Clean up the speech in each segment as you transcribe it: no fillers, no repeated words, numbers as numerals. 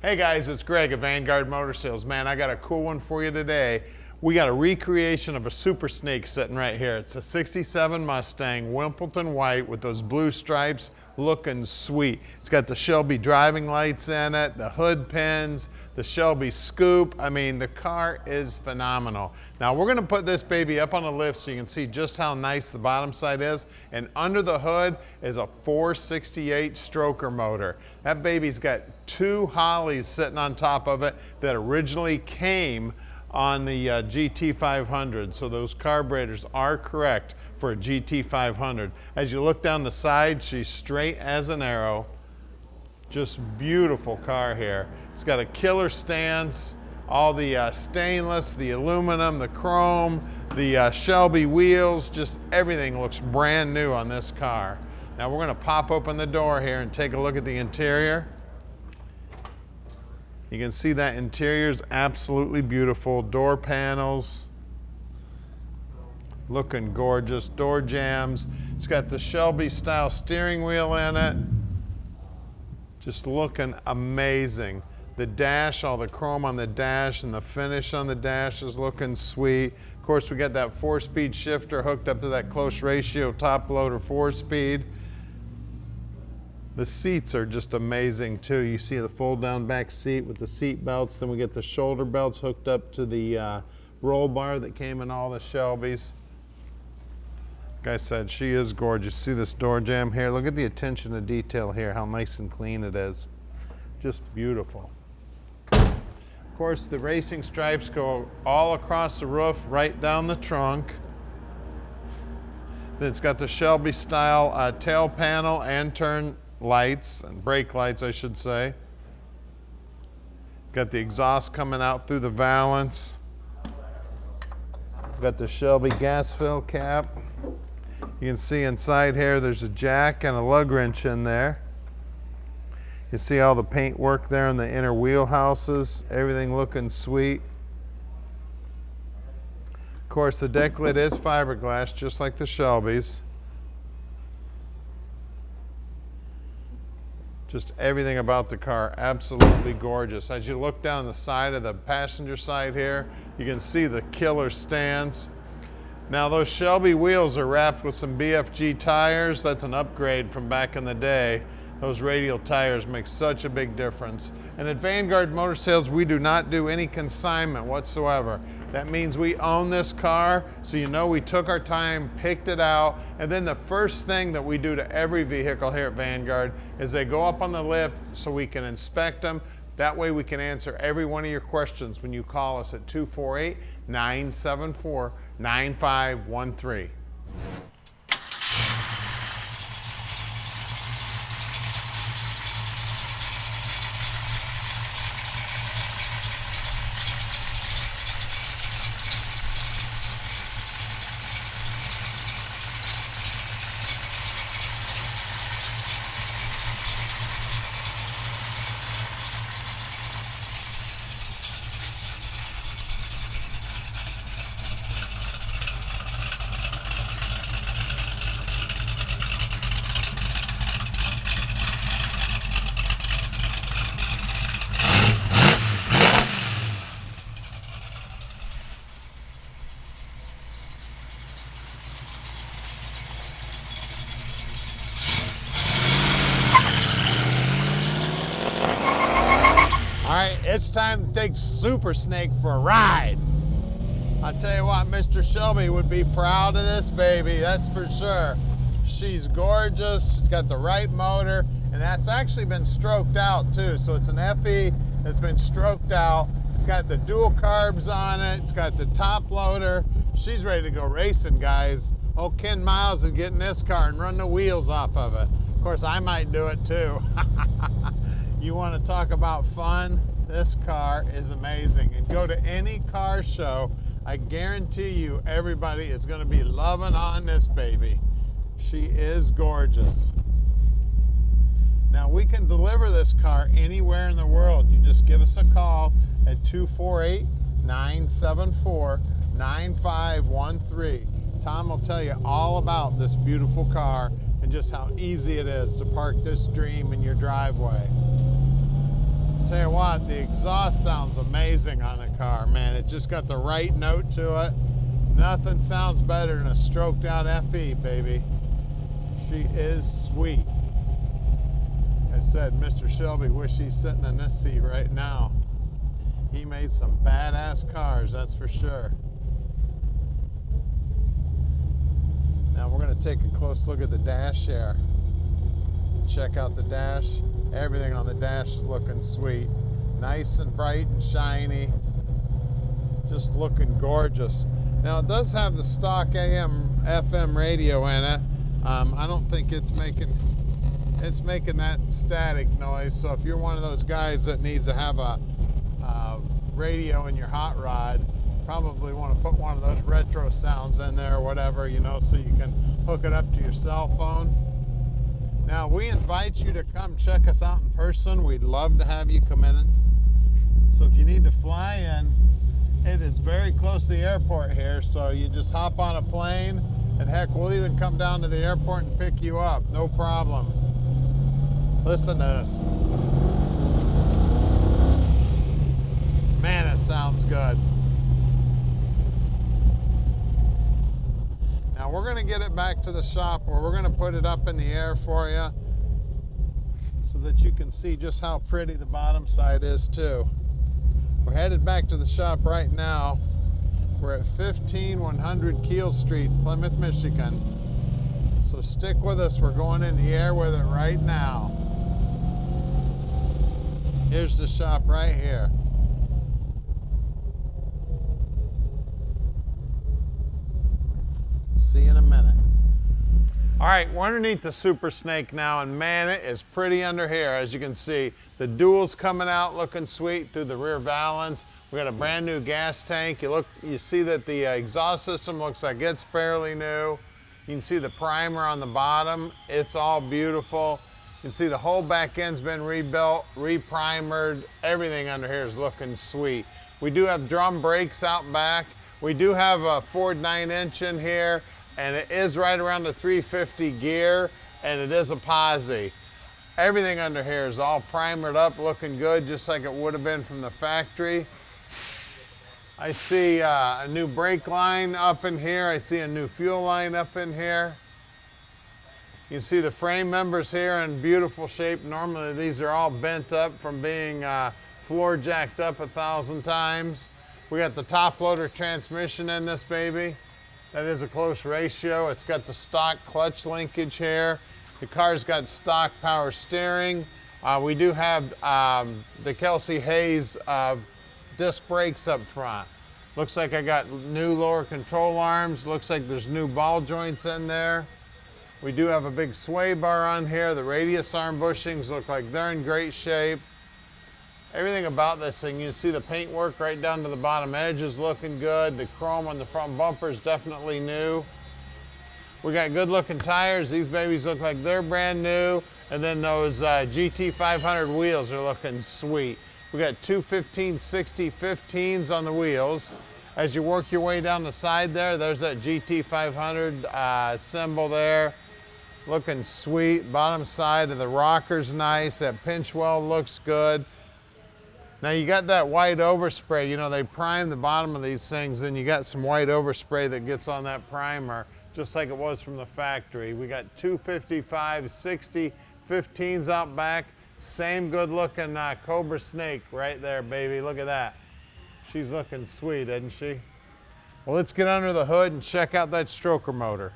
Hey guys, it's Greg at Vanguard Motor Sales. Man, I got a cool one for you today. We got a recreation of a Super Snake sitting right here. It's a 67 Mustang, Wimbledon white with those blue stripes, looking sweet. It's got the Shelby driving lights in it, the hood pins, the Shelby scoop. I mean, the car is phenomenal. Now we're gonna put this baby up on a lift so you can see just how nice the bottom side is. And under the hood is a 468 stroker motor. That baby's got two Hollies sitting on top of it that originally came on the GT500. So those carburetors are correct for a GT500. As you look down the side, she's straight as an arrow. Just beautiful car here. It's got a killer stance, all the stainless, the aluminum, the chrome, the Shelby wheels, just everything looks brand new on this car. Now we're gonna pop open the door here and take a look at the interior. You can see that interior is absolutely beautiful. Door panels, looking gorgeous. Door jambs. It's got the Shelby style steering wheel in it. Just looking amazing. The dash, all the chrome on the dash and the finish on the dash is looking sweet. Of course, we got that 4-speed shifter hooked up to that close ratio top loader 4-speed. The seats are just amazing too. You see the fold down back seat with the seat belts. Then we get the shoulder belts hooked up to the roll bar that came in all the Shelbys. Like I said, she is gorgeous. See this door jamb here? Look at the attention to detail here, how nice and clean it is. Just beautiful. Of course, the racing stripes go all across the roof, right down the trunk. Then it's got the Shelby style tail panel and turn lights, and brake lights I should say. Got the exhaust coming out through the valance. Got the Shelby gas fill cap. You can see inside here there's a jack and a lug wrench in there. You see all the paint work there in the inner wheelhouses, everything looking sweet. Of course, the deck lid is fiberglass just like the Shelbys. Just everything about the car, absolutely gorgeous. As you look down the side of the passenger side here, you can see the killer stands. Now those Shelby wheels are wrapped with some BFG tires. That's an upgrade from back in the day. Those radial tires make such a big difference. And at Vanguard Motor Sales, we do not do any consignment whatsoever. That means we own this car, so you know we took our time, picked it out, and then the first thing that we do to every vehicle here at Vanguard is they go up on the lift so we can inspect them. That way we can answer every one of your questions when you call us at 248-974-9513. All right, it's time to take Super Snake for a ride. I'll tell you what, Mr. Shelby would be proud of this baby, that's for sure. She's gorgeous, she's got the right motor, and that's actually been stroked out too. So it's an FE that's been stroked out. It's got the dual carbs on it, it's got the top loader. She's ready to go racing, guys. Old Ken Miles is getting this car and run the wheels off of it. Of course, I might do it too. You want to talk about fun? This car is amazing. And go to any car show, I guarantee you everybody is going to be loving on this baby. She is gorgeous. Now we can deliver this car anywhere in the world. You just give us a call at 248-974-9513. Tom will tell you all about this beautiful car and just how easy it is to park this dream in your driveway. Tell you what, the exhaust sounds amazing on the car, man. It just got the right note to it. Nothing sounds better than a stroked out FE, baby. She is sweet. I said, Mr. Shelby wish he's sitting in this seat right now. He made some badass cars, that's for sure. Now we're gonna take a close look at the dash here. Check out the dash. Everything on the dash is looking sweet. Nice and bright and shiny. Just looking gorgeous. Now it does have the stock AM FM radio in it. I don't think it's making that static noise. So if you're one of those guys that needs to have a radio in your hot rod, probably want to put one of those retro sounds in there or whatever, you know, so you can hook it up to your cell phone. Now we invite you to come check us out in person. We'd love to have you come in. So if you need to fly in, it is very close to the airport here, so you just hop on a plane, and heck, we'll even come down to the airport and pick you up, no problem. Listen to this. Man, it sounds good. Now we're gonna get it back to the shop where we're gonna put it up in the air for you so that you can see just how pretty the bottom side is too. We're headed back to the shop right now. We're at 15100 Keel Street, Plymouth, Michigan. So stick with us, we're going in the air with it right now. Here's the shop right here. See you in a minute. All right, we're underneath the Super Snake now, and man, it is pretty under here. As you can see, the dual's coming out looking sweet through the rear valance. We got a brand new gas tank. You see that the exhaust system looks like it's fairly new. You can see the primer on the bottom. It's all beautiful. You can see the whole back end's been rebuilt, reprimered. Everything under here is looking sweet. We do have drum brakes out back. We do have a Ford 9-inch in here, and it is right around the 350 gear, and it is a posi. Everything under here is all primered up, looking good, just like it would have been from the factory. I see a new brake line up in here. I see a new fuel line up in here. You can see the frame members here in beautiful shape. Normally these are all bent up from being floor jacked up 1,000 times. We got the top loader transmission in this baby. That is a close ratio. It's got the stock clutch linkage here. The car's got stock power steering. We do have the Kelsey Hayes disc brakes up front. Looks like I got new lower control arms. Looks like there's new ball joints in there. We do have a big sway bar on here. The radius arm bushings look like they're in great shape. Everything about this thing, you see the paint work right down to the bottom edge is looking good. The chrome on the front bumper is definitely new. We got good looking tires. These babies look like they're brand new. And then those GT500 wheels are looking sweet. We got two 1560 15s on the wheels. As you work your way down the side there, there's that GT500 symbol there. Looking sweet. Bottom side of the rocker's nice. That pinch weld looks good. Now you got that white overspray. You know, they prime the bottom of these things, and you got some white overspray that gets on that primer, just like it was from the factory. We got 255 60 15s out back. Same good looking Cobra Snake right there, baby. Look at that. She's looking sweet, isn't she? Well, let's get under the hood and check out that stroker motor.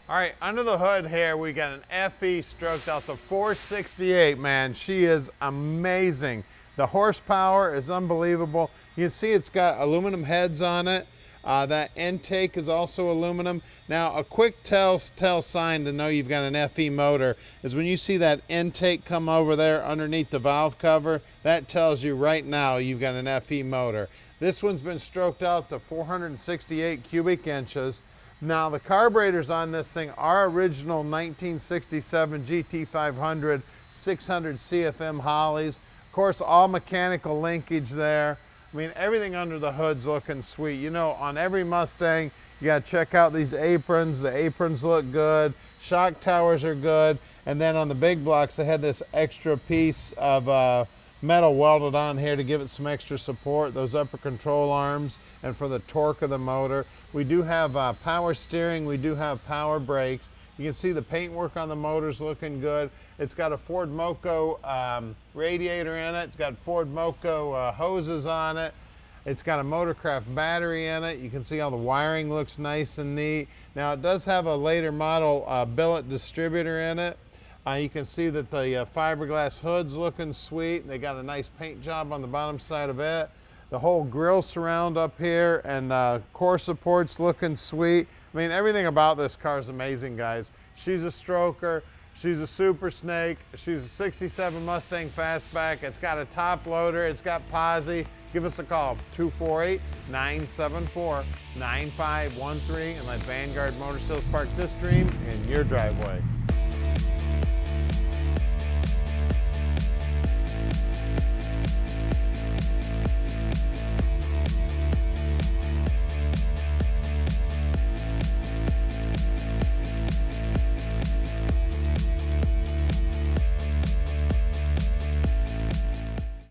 All right, under the hood here, we got an FE stroked out to 468, man. She is amazing. The horsepower is unbelievable. You can see it's got aluminum heads on it. That intake is also aluminum. Now, a quick tell sign to know you've got an FE motor is when you see that intake come over there underneath the valve cover, that tells you right now you've got an FE motor. This one's been stroked out to 468 cubic inches. Now, the carburetors on this thing are original 1967 GT500 600 CFM Hollies. Of course, all mechanical linkage there. I mean, everything under the hood's looking sweet. You know, on every Mustang, you gotta check out these aprons. The aprons look good. Shock towers are good. And then on the big blocks, they had this extra piece of metal welded on here to give it some extra support, those upper control arms, and for the torque of the motor. We do have power steering, we do have power brakes. You can see the paintwork on the motor's looking good. It's got a Ford Moco radiator in it. It's got Ford Moco hoses on it. It's got a Motorcraft battery in it. You can see all the wiring looks nice and neat. Now it does have a later model billet distributor in it. You can see that the fiberglass hood's looking sweet. They got a nice paint job on the bottom side of it. The whole grille surround up here and core support's looking sweet. I mean, everything about this car is amazing, guys. She's a stroker. She's a Super Snake. She's a 67 Mustang Fastback. It's got a top loader. It's got posi. Give us a call, 248-974-9513, and let Vanguard Motor Sales park this dream in your driveway.